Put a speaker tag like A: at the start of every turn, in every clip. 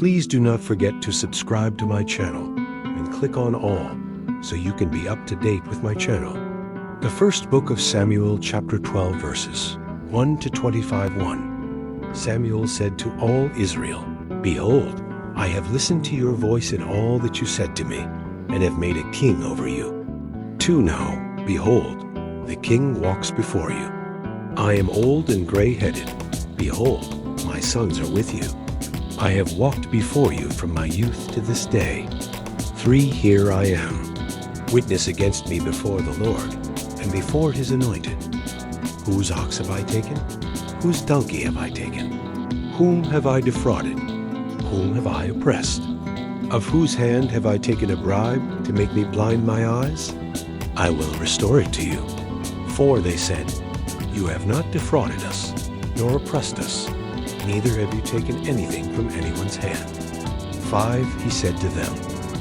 A: Please do not forget to subscribe to my channel and click on all so you can be up to date with my channel. The first book of Samuel, chapter 12, verses 1 to 25:1. Samuel said to all Israel, "Behold, I have listened to your voice in all that you said to me, and have made a king over you. 2 Now, behold, the king walks before you. I am old and gray-headed. Behold, my sons are with you. I have walked before you from my youth to this day. 3 Here I am. Witness against me before the Lord, and before his anointed. Whose ox have I taken? Whose donkey have I taken? Whom have I defrauded? Whom have I oppressed? Of whose hand have I taken a bribe to make me blind my eyes? I will restore it to you." For they said, "You have not defrauded us, nor oppressed us, neither have you taken anything from anyone's hand." 5 He said to them,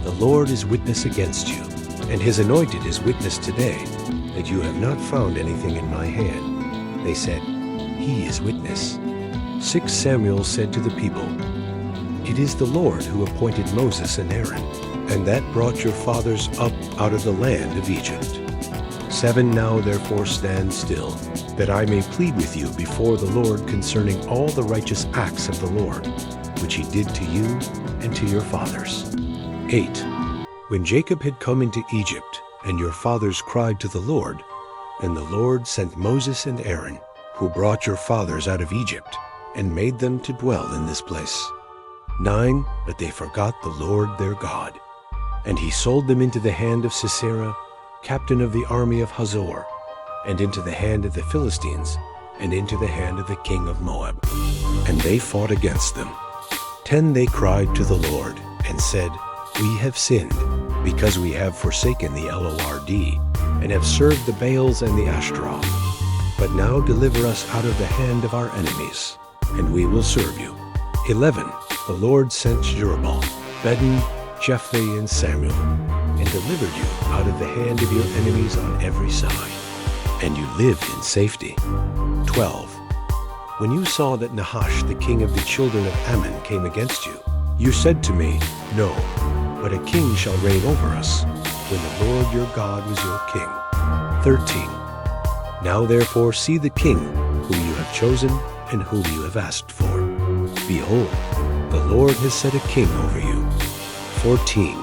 A: "The Lord is witness against you, and his anointed is witness today, that you have not found anything in my hand." They said, "He is witness." 6 Samuel said to the people, "It is the Lord who appointed Moses and Aaron, and that brought your fathers up out of the land of Egypt." 7 Now therefore stand still, that I may plead with you before the Lord concerning all the righteous acts of the Lord, which he did to you and to your fathers. 8 When Jacob had come into Egypt, and your fathers cried to the Lord, and the Lord sent Moses and Aaron, who brought your fathers out of Egypt, and made them to dwell in this place. 9 But they forgot the Lord their God, and he sold them into the hand of Sisera, captain of the army of Hazor, and into the hand of the Philistines, and into the hand of the king of Moab. And they fought against them. 10 They cried to the Lord, and said, "We have sinned, because we have forsaken the Lord, and have served the Baals and the Ashtaroth. But now deliver us out of the hand of our enemies, and we will serve you." 11 The Lord sent Jerubbaal, Bedin, Jephthah, and Samuel, and delivered you out of the hand of your enemies on every side, and you lived in safety. 12 When you saw that Nahash, the king of the children of Ammon, came against you, you said to me, "No, but a king shall reign over us, when the Lord your God was your king." 13 Now therefore see the king, whom you have chosen, and whom you have asked for. Behold, the Lord has set a king over you. 14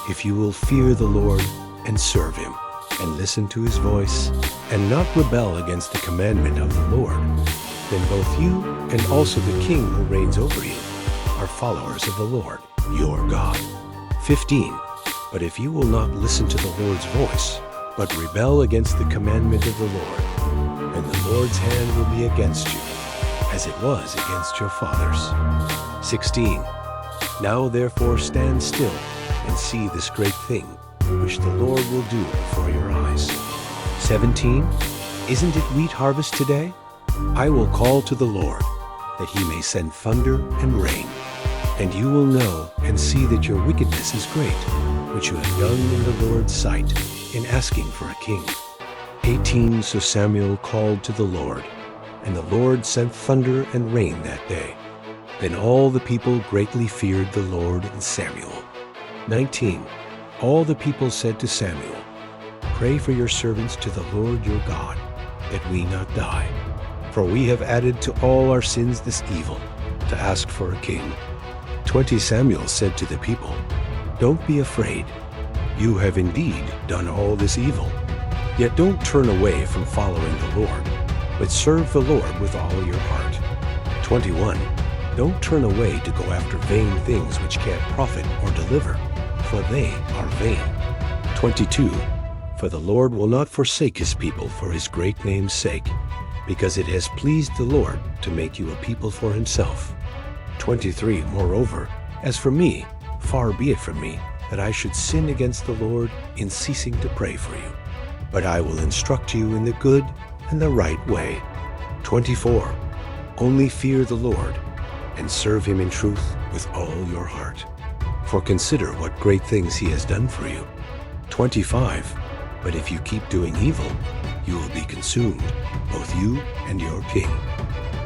A: If you will fear the Lord, and serve him, and listen to his voice, and not rebel against the commandment of the Lord, then both you and also the king who reigns over you are followers of the Lord, your God. 15 But if you will not listen to the Lord's voice, but rebel against the commandment of the Lord, then the Lord's hand will be against you, as it was against your fathers. 16 Now therefore stand still, and see this great thing, which the Lord will do before your eyes. 17 Isn't it wheat harvest today? I will call to the Lord, that he may send thunder and rain, and you will know and see that your wickedness is great, which you have done in the Lord's sight, in asking for a king. 18 So Samuel called to the Lord, and the Lord sent thunder and rain that day. Then all the people greatly feared the Lord and Samuel. 19 All the people said to Samuel, "Pray for your servants to the Lord your God, that we not die. For we have added to all our sins this evil, to ask for a king." 20 Samuel said to the people, "Don't be afraid. You have indeed done all this evil. Yet don't turn away from following the Lord, but serve the Lord with all your heart." 21 Don't turn away to go after vain things which can't profit or deliver, for they are vain. 22 For the Lord will not forsake his people for his great name's sake, because it has pleased the Lord to make you a people for himself. 23 Moreover, as for me, far be it from me that I should sin against the Lord in ceasing to pray for you, but I will instruct you in the good and the right way. 24 Only fear the Lord, and serve him in truth with all your heart. For consider what great things he has done for you. 25 But if you keep doing evil, you will be consumed, both you and your king.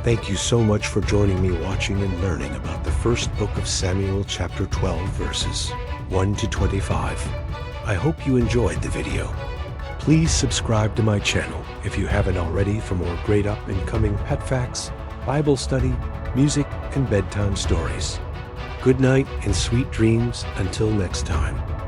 A: Thank you so much for joining me watching and learning about the first book of Samuel chapter 12 verses 1 to 25. I hope you enjoyed the video. Please subscribe to my channel if you haven't already for more great up-and-coming pet facts, Bible study, music, and bedtime stories. Good night and sweet dreams until next time.